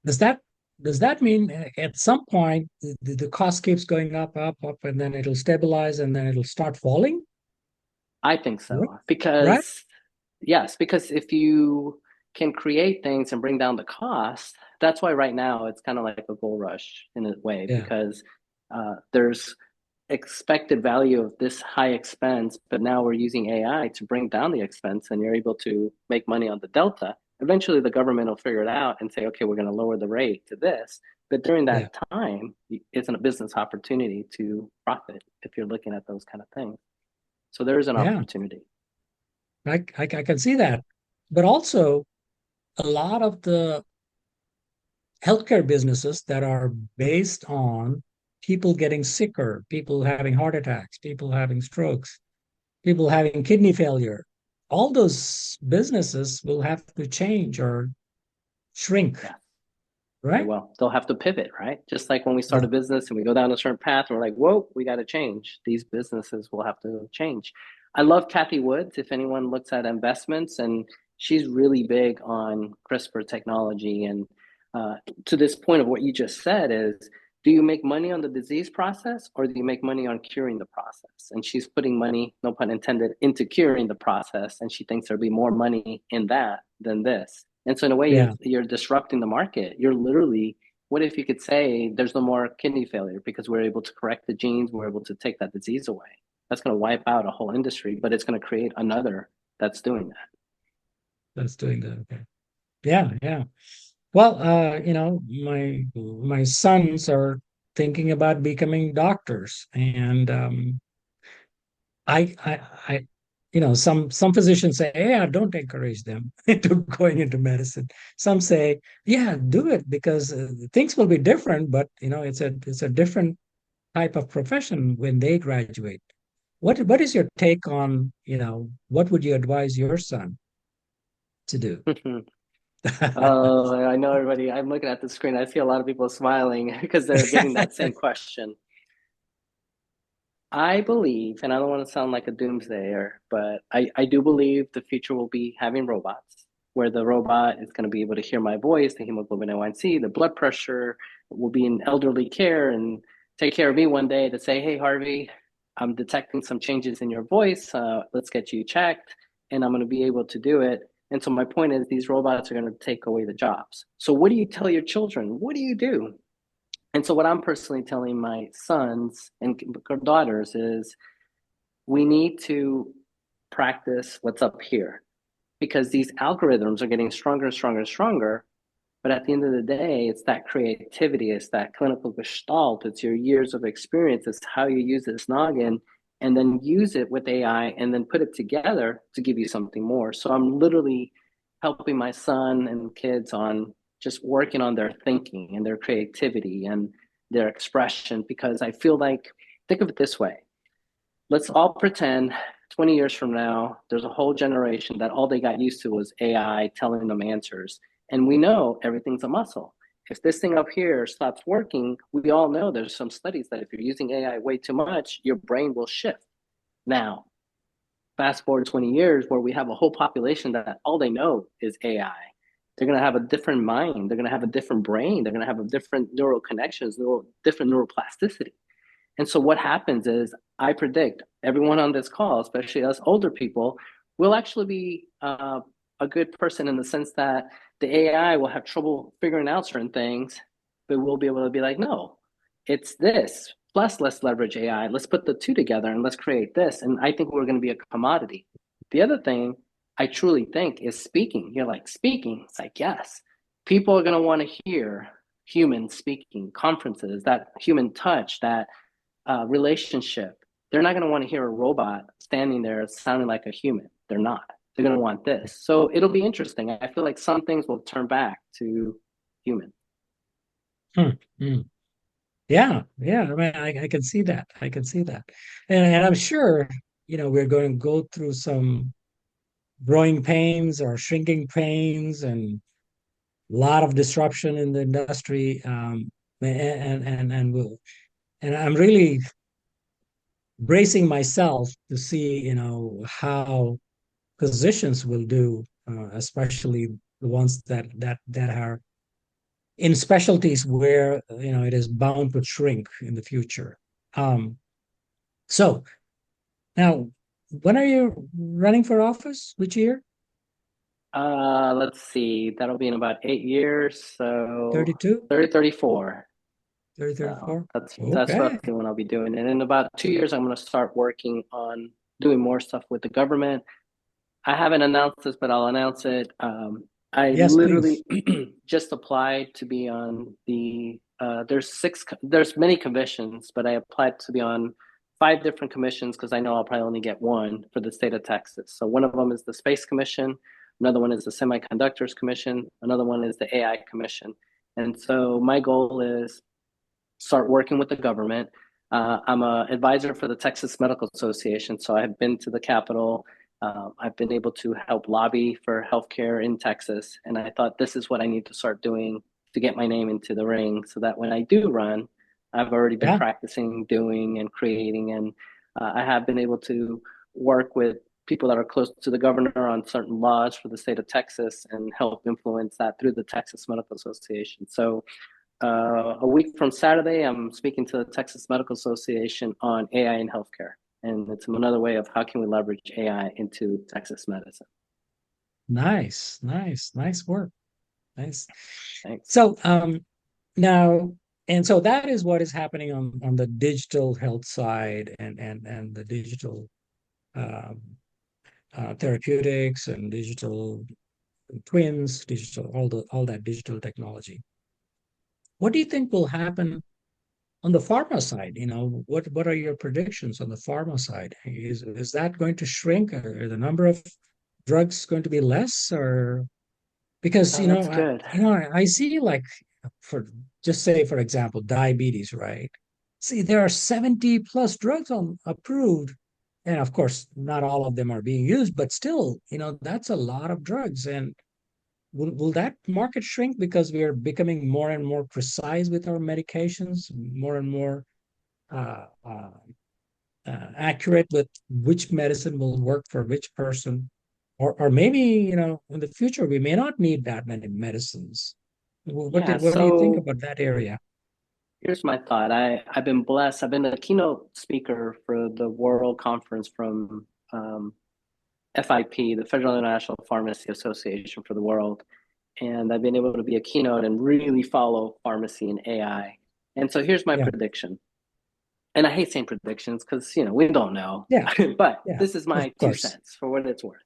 Does that does that mean at some point the cost keeps going up, up, up, and then it'll stabilize and then it'll start falling? I think Right? so. Right? Because, yes, because if you can create things and bring down the cost, that's why right now it's kind of like a gold rush in a way, Yeah. because there's expected value of this high expense, but now we're using AI to bring down the expense and you're able to make money on the delta. Eventually, the government will figure it out and say, okay, we're going to lower the rate to this. But during Yeah. that time, it's a business opportunity to profit if you're looking at those kind of things. So there is an Yeah. opportunity. I can see that. But also a lot of the healthcare businesses that are based on people getting sicker, people having heart attacks, people having strokes, people having kidney failure, all those businesses will have to change or shrink, Yeah. They right? will. They'll have to pivot, right? Just like when we start Yeah. a business and we go down a certain path and we're like, whoa, we got to change. These businesses will have to change. I love Kathy Woods. If anyone looks at investments, and she's really big on CRISPR technology. And uh, to this point of what you just said is, do you make money on the disease process or do you make money on curing the process? And she's putting money, no pun intended, into curing the process. And she thinks there'll be more money in that than this. And so in a way, Yeah. you're disrupting the market. You're literally, what if you could say there's no more kidney failure because we're able to correct the genes, we're able to take that disease away. That's going to wipe out a whole industry, but it's going to create another that's doing that. That's doing that. Okay. Yeah, yeah. Well, my sons are thinking about becoming doctors, and I, some physicians say, yeah, don't encourage them into going into medicine. Some say, yeah, do it because things will be different, but it's a different type of profession when they graduate. What is your take on, what would you advise your son to do? Oh, I know everybody. I'm looking at the screen. I see a lot of people smiling because they're getting that same question. I believe, and I don't want to sound like a doomsdayer, but I do believe the future will be having robots where the robot is going to be able to hear my voice, the hemoglobin A1C, the blood pressure, will be in elderly care and take care of me one day to say, hey, Harvey, I'm detecting some changes in your voice. Let's get you checked. And I'm going to be able to do it. And so my point is these robots are going to take away the jobs. So what do you tell your children? What do you do? And so what I'm personally telling my sons and daughters is we need to practice what's up here because these algorithms are getting stronger and stronger and stronger. But at the end of the day, it's that creativity, it's that clinical gestalt, it's your years of experience, it's how you use this noggin and then use it with AI and then put it together to give you something more. So I'm literally helping my son and kids on just working on their thinking and their creativity and their expression because I feel like, think of it this way. Let's all pretend 20 years from now, there's a whole generation that all they got used to was AI telling them answers. And we know everything's a muscle. if this thing up here stops working, we all know there's some studies that if you're using AI way too much, your brain will shift. Now, fast forward 20 years where we have a whole population that all they know is AI. They're going to have a different mind. They're going to have a different brain. They're going to have a different neural connections, different neuroplasticity. And so what happens is I predict everyone on this call, especially us older people, will actually be a good person in the sense that the AI will have trouble figuring out certain things, but we'll be able to be like, no, it's this. Plus, let's leverage AI. Let's put the two together and let's create this. And I think we're going to be a commodity. The other thing I truly think is speaking. You're like, speaking? It's like, yes. People are going to want to hear human speaking, conferences, that human touch, that relationship. They're not going to want to hear a robot standing there sounding like a human. They're not. They're going to want this. So it'll be interesting. I feel like some things will turn back to human. Hmm. Hmm. Yeah, yeah. I mean, I can see that. I can see that. And I'm sure, we're going to go through some growing pains or shrinking pains and a lot of disruption in the industry. And I'm really bracing myself to see, how physicians will do, especially the ones that are in specialties where it is bound to shrink in the future. Um, so now, when are you running for office? Which year? Let's see. That'll be in about 8 years. So 32? 30, 34. 30, So 34? that's Okay. roughly when I'll be doing it. And in about 2 years, I'm going to start working on doing more stuff with the government. I haven't announced this, but I'll announce it. I Yes, please. literally just applied to be on there's many commissions, but I applied to be on 5 different commissions because I know I'll probably only get one for the state of Texas. So one of them is the Space Commission, another one is the Semiconductors Commission, another one is the AI Commission. And so my goal is start working with the government. I'm an advisor for the Texas Medical Association, so I've been to the Capitol. I've been able to help lobby for healthcare in Texas, and I thought this is what I need to start doing to get my name into the ring, so that when I do run, I've already been Yeah. practicing doing and creating, and I have been able to work with people that are close to the governor on certain laws for the state of Texas and help influence that through the Texas Medical Association. So a week from Saturday, I'm speaking to the Texas Medical Association on AI in healthcare. And it's another way of how can we leverage AI into Texas medicine. Nice, nice, nice work. Nice. Thanks. So now, and so that is what is happening on the digital health side and the digital um, therapeutics and digital twins, digital all that digital technology. What do you think will happen on the pharma side? What are your predictions on the pharma side? Is that going to shrink? Are the number of drugs going to be less, or because Oh, that's good. I see, like, for just say for example diabetes, right? See, there are 70 plus drugs on approved, and of course not all of them are being used, but still, that's a lot of drugs. And will that market shrink because we are becoming more and more precise with our medications, more and more uh, uh, accurate with which medicine will work for which person? Or maybe, in the future, we may not need that many medicines. Yeah, What do you think so about that area? here's my thought. I've been blessed. I've been the keynote speaker for the World Conference from FIP, the Federal International Pharmacy Association for the World. And I've been able to be a keynote and really follow pharmacy and AI. And so here's my Yeah, prediction. And I hate saying predictions because we don't know. yeah, But yeah, this is of my two course. cents for what it's worth.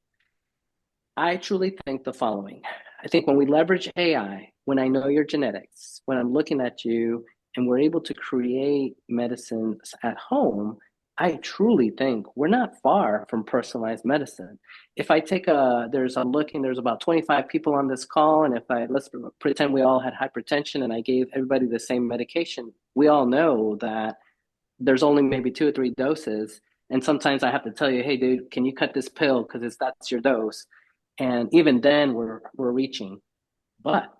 I truly think the following. I think when we leverage AI, when I know your genetics, when I'm looking at you and we're able to create medicines at home, I truly think we're not far from personalized medicine. If I take there's about 25 people on this call, and if let's pretend we all had hypertension and I gave everybody the same medication, we all know that there's only maybe 2 or 3 doses. And sometimes I have to tell you, hey, dude, can you cut this pill because that's your dose? And even then, we're reaching. But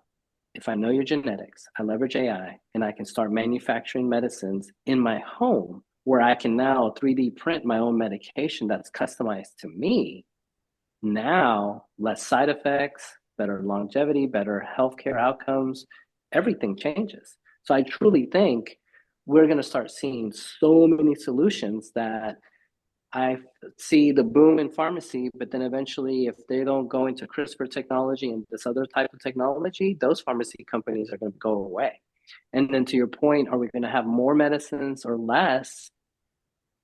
if I know your genetics, I leverage AI and I can start manufacturing medicines in my home where I can now 3D print my own medication that's customized to me. Now, less side effects, better longevity, better healthcare outcomes, everything changes. So I truly think we're going to start seeing so many solutions that I see the boom in pharmacy, but then eventually, if they don't go into CRISPR technology and this other type of technology, those pharmacy companies are going to go away. And then to your point, are we going to have more medicines or less?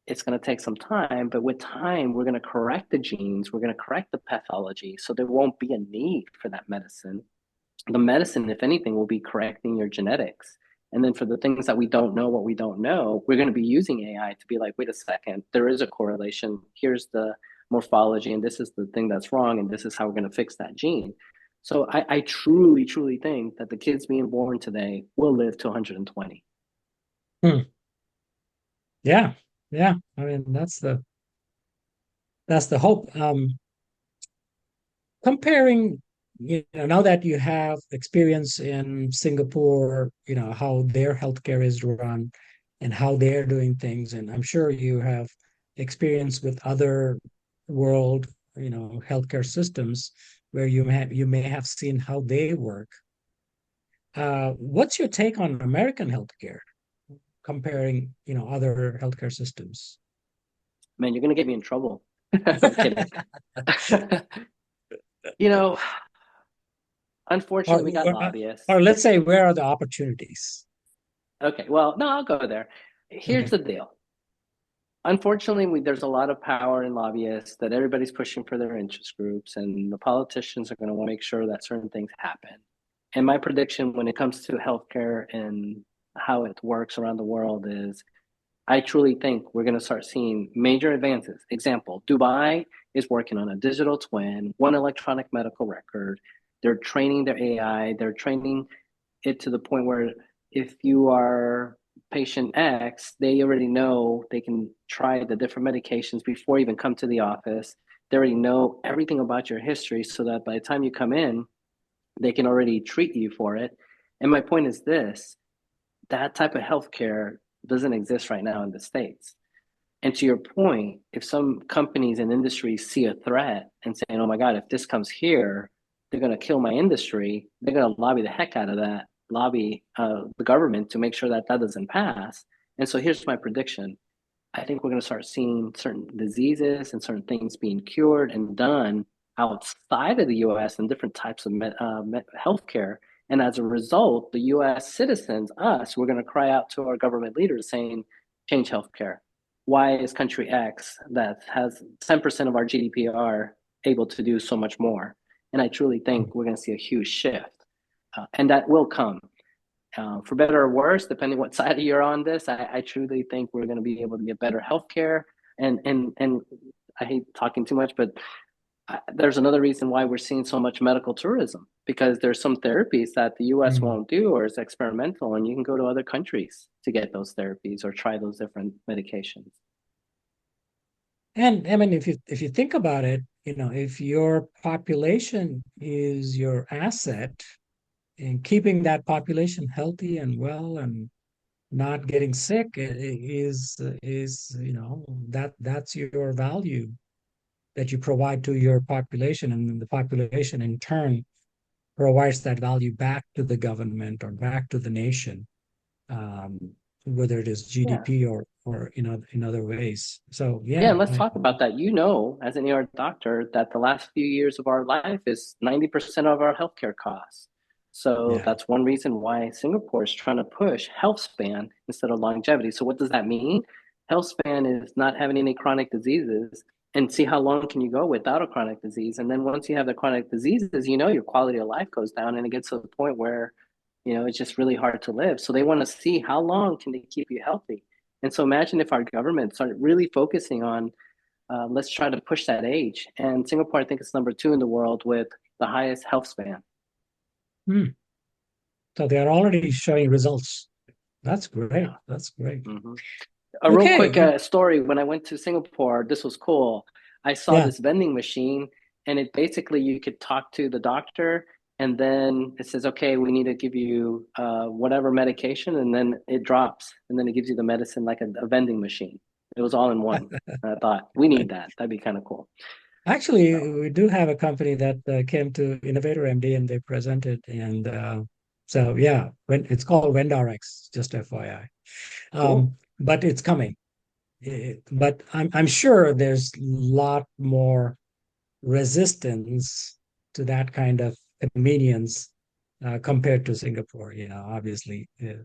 It's going to take some time, but with time, we're going to correct the genes, we're going to correct the pathology, so there won't be a need for that medicine. The medicine, if anything, will be correcting your genetics. And then for the things that we don't know what we don't know, we're going to be using AI to be like, wait a second, there is a correlation. Here's the morphology, and this is the thing that's wrong, and this is how we're going to fix that gene. So I truly, truly think that the kids being born today will live to 120. Hmm. Yeah, yeah. I mean, that's the hope. Comparing, now that you have experience in Singapore, how their healthcare is run and how they're doing things, and I'm sure you have experience with other world, healthcare systems where you may have seen how they work. What's your take on American healthcare comparing, other healthcare systems? Man, you're going to get me in trouble. I'm kidding. You know, Or, unfortunately, we got or, lobbyists. or let's say, where are the opportunities? Okay, well, no, I'll go there. Here's Okay. the deal. Unfortunately, there's a lot of power in lobbyists that everybody's pushing for their interest groups, and the politicians are going to want to make sure that certain things happen. And my prediction when it comes to healthcare and how it works around the world is I truly think we're going to start seeing major advances. Example, Dubai is working on a digital twin, one electronic medical record. They're training their AI, they're training it to the point where if you are patient X, they already know they can try the different medications before you even come to the office. They already know everything about your history so that by the time you come in, they can already treat you for it. And my point is this, that type of healthcare doesn't exist right now in the States. And to your point, if some companies and industries see a threat and saying, oh my God, if this comes here, they're going to kill my industry, they're going to lobby the heck out of that, lobby the government to make sure that that doesn't pass. And so here's my prediction. I think we're going to start seeing certain diseases and certain things being cured and done outside of the US and different types of healthcare. And as a result, the US citizens, us, we're going to cry out to our government leaders saying, change healthcare. Why is country X that has 10% of our GDPR able to do so much more? And I truly think we're going to see a huge shift. And that will come. For better or worse, depending what side you're on this, I truly think we're going to be able to get better healthcare. And I hate talking too much, but there's another reason why we're seeing so much medical tourism because there's some therapies that the U.S. Mm. won't do or is experimental, and you can go to other countries to get those therapies or try those different medications. And I mean, if you think about it, if your population is your asset, and keeping that population healthy and well and not getting sick is that's your value that you provide to your population, and then the population in turn provides that value back to the government or back to the nation, um, whether it is Yeah. GDP or in other ways. So Yeah, yeah, and let's talk about that. You know, as an ER doctor, that the last few years of our life is 90% of our healthcare costs. So yeah. that's one reason why Singapore is trying to push health span instead of longevity. So what does that mean? Health span is not having any chronic diseases and see how long can you go without a chronic disease. And then once you have the chronic diseases, your quality of life goes down and it gets to the point where, it's just really hard to live. So they want to see how long can they keep you healthy. And so imagine if our government started really focusing on let's try to push that age. And Singapore, I think, is number 2 in the world with the highest health span. Hmm. So they are already showing results. That's great. Yeah. That's great. Mm-hmm. A real quick Okay. story. When I went to Singapore, this was cool. I saw Yeah. this vending machine, and it basically you could talk to the doctor, and then it says, okay, we need to give you whatever medication, and then it drops, and then it gives you the medicine like a vending machine. It was all in one. And I thought, we need that. That'd be kind of cool. Actually, So, we do have a company that came to InnovatorMD and they presented, and so yeah, when it's called WendRx, just FYI. cool. But it's coming. But I'm sure there's a lot more resistance to that kind of convenience compared to Singapore. You know, obviously, Yeah.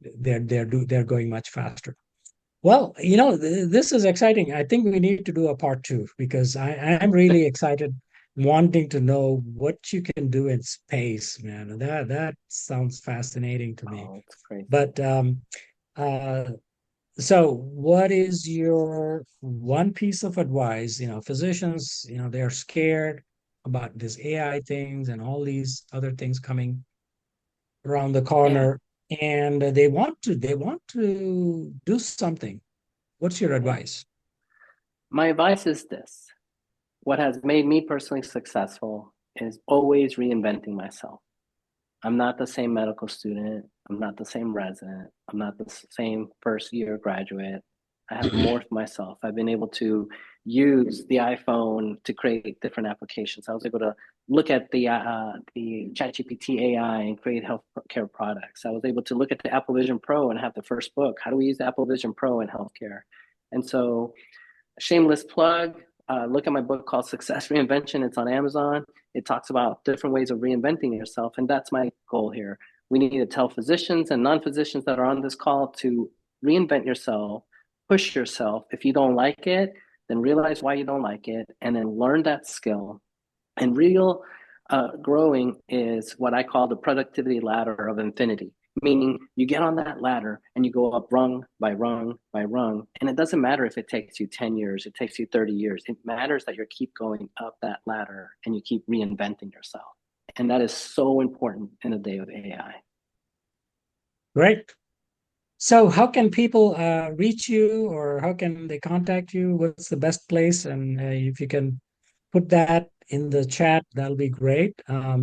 they're going much faster. Well, you know, this is exciting. I think we need to do a part two because I'm really excited, wanting to know what you can do in space, man. That sounds fascinating to me. Oh, it's crazy. But uh, so what is your one piece of advice? You know, physicians, you know, they're scared about this AI things and all these other things coming around the Yeah. corner, and they want to do something. What's your Yeah. advice? My advice is this. What has made me personally successful is always reinventing myself. I'm not the same medical student. I'm not the same resident. I'm not the same first year graduate. I have morphed myself. I've been able to use the iPhone to create different applications. I was able to look at the ChatGPT AI and create healthcare products. I was able to look at the Apple Vision Pro and have the first book. How do we use the Apple Vision Pro in healthcare? And so, shameless plug. Look at my book called Success Reinvention. It's on Amazon. It talks about different ways of reinventing yourself. And that's my goal here. We need to tell physicians and non-physicians that are on this call to reinvent yourself, push yourself. If you don't like it, then realize why you don't like it, and then learn that skill. And real growing is what I call the productivity ladder of infinity, meaning you get on that ladder and you go up rung by rung by rung. And it doesn't matter if it takes you 10 years, it takes you 30 years. It matters that you keep going up that ladder and you keep reinventing yourself. And that is so important in a day of AI. Great. So, how can people reach you, or how can they contact you? What's the best place? And if you can put that in the chat, that'll be great. Uh,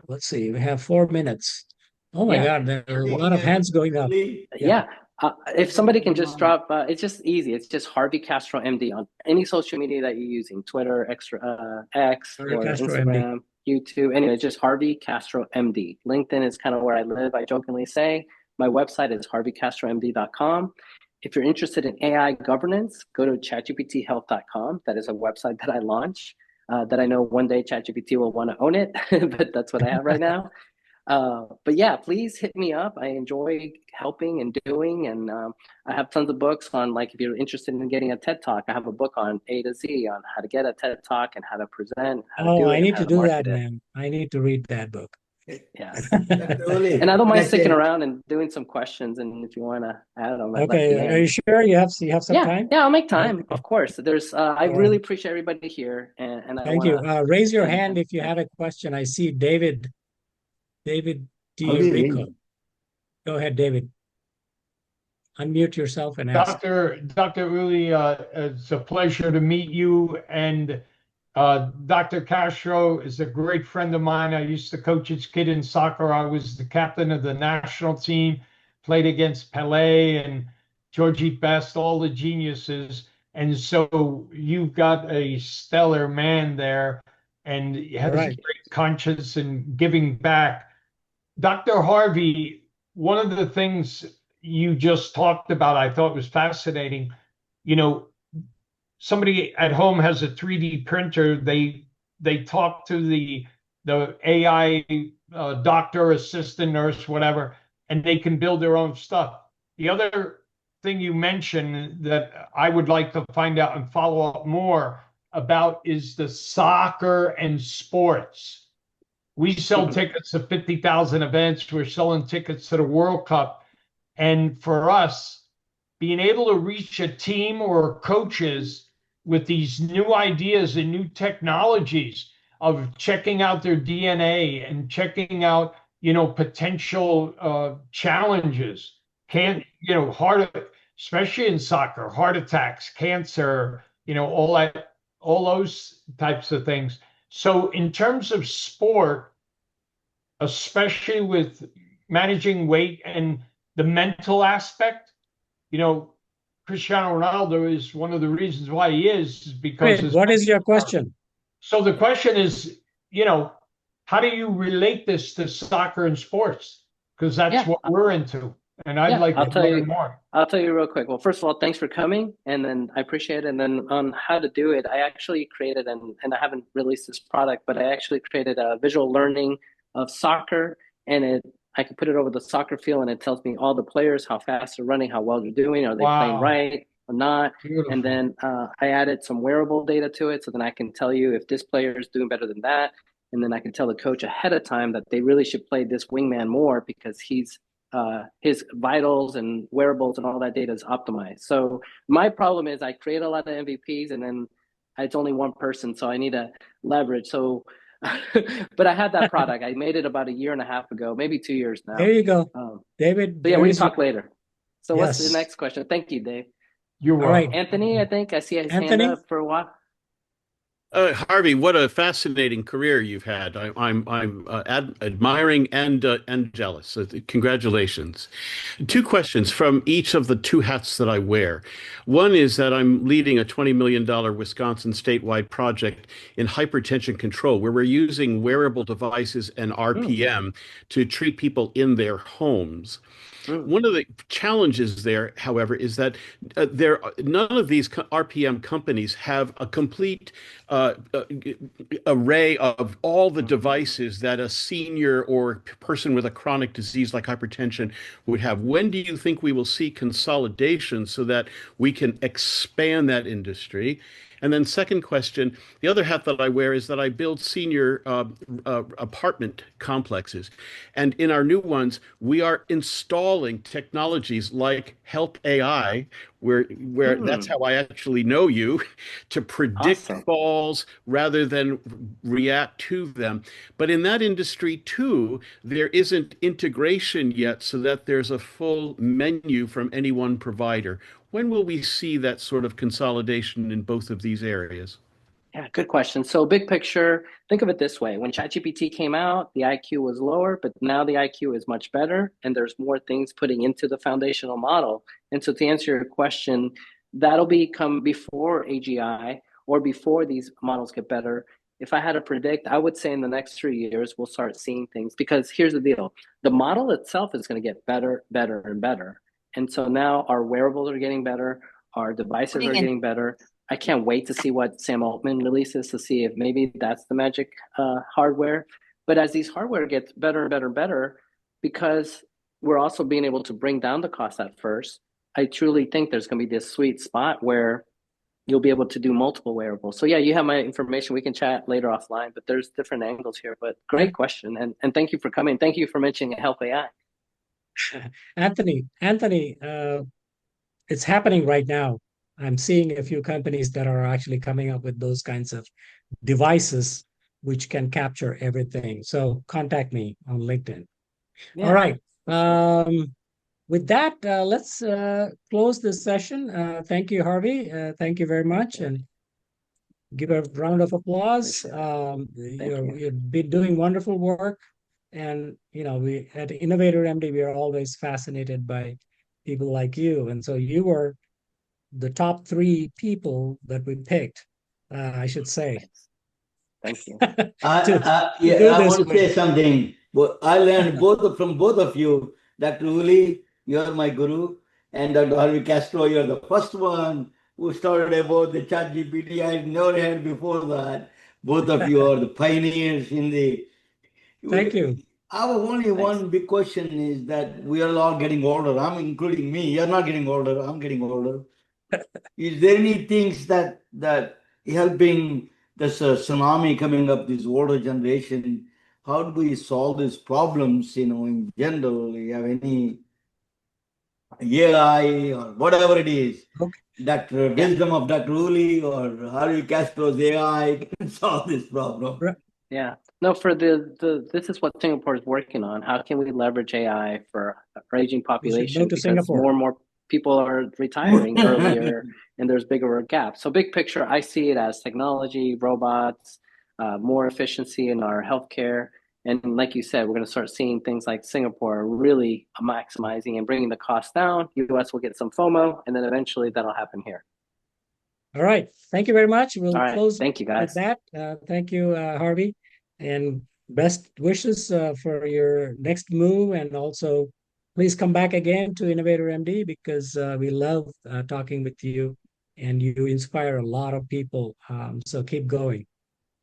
let's see, we have 4 minutes. Oh my Yeah. God, there are a lot of hands going up. Yeah. Yeah. If somebody can just drop, it's just easy. It's just Harvey Castro MD on any social media that you're using, Twitter, X, Harvey or Castro, MD. Instagram, YouTube. Anyway, just Harvey Castro MD. LinkedIn is kind of where I live, I jokingly say. My website is harveycastromd.com. If you're interested in AI governance, go to chatgpthealth.com. That is a website that I launched. That I know one day ChatGPT will want to own it, but that's what I have right now. But yeah, please hit me up. I enjoy helping and doing, and I have tons of books on, like, if you're interested in getting a TED Talk, I have a book on A to Z on how to get a TED Talk and how to present, how to Oh, do I it, and need how to to do market that, it. man. I need to read that book. Yeah. Definitely. And I don't mind Like sticking it. around and doing some questions, and if you want to add them at Okay, the are you end. sure you have some Yeah, time? yeah, I'll make time, Okay. of course. I All right. really appreciate everybody here, and I Thank want you. to, Raise your hand and if you yeah. have a question. I see David Harvey, Rico. Go ahead, David. Unmute yourself and ask. Dr. Uli, it's a pleasure to meet you. And Dr. Castro is a great friend of mine. I used to coach his kid in soccer. I was the captain of the national team, played against Pele and Georgie Best, all the geniuses. And so you've got a stellar man there, and he All has a right. great conscience and giving back. Dr. Harvey, one of the things you just talked about, I thought was fascinating. You know, somebody at home has a 3D printer. They talk to the AI doctor, assistant, nurse, whatever, and they can build their own stuff. The other thing you mentioned that I would like to find out and follow up more about is the soccer and sports. We sell tickets to 50,000 events. We're selling tickets to the World Cup. And for us, being able to reach a team or coaches with these new ideas and new technologies of checking out their DNA and checking out, potential challenges, especially in soccer, heart attacks, cancer, all those types of things. So in terms of sport, especially with managing weight and the mental aspect, you know, Cristiano Ronaldo is one of the reasons why he is because Great. his What is your mental. question? So the question is, you know, how do you relate this to soccer and sports? Because that's Yeah, what we're into, and I'd yeah, like to learn more. I'll tell you real quick. Well, first of all, thanks for coming, and then I appreciate it. And then on how to do it, I actually created, and I haven't released this product, but I actually created a visual learning of soccer, and I can put it over the soccer field, and it tells me all the players, how fast they're running, how well they're doing, are they playing Wow, right or not? And beautiful. then I added some wearable data to it, so then I can tell you if this player is doing better than that, and then I can tell the coach ahead of time that they really should play this wingman more because his vitals and wearables and all that data is optimized. So my problem is I create a lot of MVPs and then it's only one person, so I need to leverage. So, but I had that product. I made it about a year and a half ago, maybe 2 years There now. you go. Um, David, but yeah, there we can is your, talk later. So what's the yes. next question? Thank you, Dave. You're All right. welcome. Anthony, I think I see his hand Anthony? up for a while. Harvey, what a fascinating career you've had. I'm admiring and jealous. So congratulations. Two questions from each of the two hats that I wear. One is that I'm leading a $20 million Wisconsin statewide project in hypertension control, where we're using wearable devices and Mm, RPM to treat people in their homes. mm, One of the challenges there, however, is that none of these RPM companies have a complete array of all the devices that a senior or person with a chronic disease like hypertension would have. When do you think we will see consolidation so that we can expand that industry? And then second question, the other hat that I wear is that I build senior apartment complexes. And in our new ones, we are installing technologies like Help AI, where that's mm. how I actually know you, to predict Awesome. falls rather than react to them. But in that industry too, there isn't integration yet so that there's a full menu from any one provider. When will we see that sort of consolidation in both of these areas? Yeah, good question. So big picture, think of it this way. When ChatGPT came out, the IQ was lower, but now the IQ is much better and there's more things putting into the foundational model. And so to answer your question, that'll become before AGI or before these models get better. If I had to predict, I would say in the next 3 years, we'll start seeing things because here's the deal. The model itself is going to get better, better, and better. And so now our wearables are getting better, our devices are getting better. I can't wait to see what Sam Altman releases to see if maybe that's the magic hardware. But as these hardware gets better and better and better, because we're also being able to bring down the cost at first, I truly think there's going to be this sweet spot where you'll be able to do multiple wearables. So yeah, you have my information. We can chat later offline, but there's different angles here. But great question. And thank you for coming. Thank you for mentioning Help AI. Anthony, it's happening right now. I'm seeing a few companies that are actually coming up with those kinds of devices which can capture everything. So contact me on LinkedIn. All Yeah, right. for sure. With that, let's close this session. Thank you, Harvey. Thank you very much. And give a round of applause. Thank you. You've been doing wonderful work. And, we at InnovatorMD, we are always fascinated by people like you. And so you were the top three people that we picked, I should say, Thanks. Thank you. to Yeah, do I this want to with. say something. I learned from both of you that really you're my guru, and Dr. Harvey Castro, you're the first one who started about the ChatGPT. I never heard before that. Both of you are the pioneers in the. Thank you. Our only Thanks. one big question is that we are all getting older. I'm including me. You're not getting older. I'm getting older. Is there any things that helping this tsunami coming up, this older generation? How do we solve these problems? In general, you have any AI or whatever it is, Okay. that Yeah. wisdom of Dr. Uli or Harvey Castro's AI can solve this problem? Yeah. No, for this is what Singapore is working on. How can we leverage AI for our aging You should go population? to Because Singapore. more and more people are retiring earlier and there's bigger gaps. So big picture, I see it as technology, robots, more efficiency in our healthcare. And like you said, we're going to start seeing things like Singapore really maximizing and bringing the cost down. US will get some FOMO, and then eventually that'll happen here. All right. Thank you very much. We'll All right. close Thank you, with guys. that. Thank you, Harvey, and best wishes for your next move. And also, please come back again to Innovator MD because we love talking with you, and you inspire a lot of people. So keep going.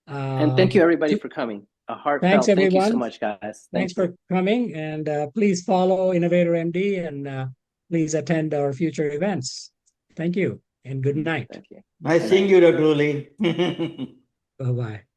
And thank you, everybody, for coming. A heartfelt Thanks, thank you so everyone. much, guys. Thanks Thank you. for coming, and please follow Innovator MD and please attend our future events. Thank you, and good night. Thank you. Nice seeing you, Dr. Lee. Bye-bye.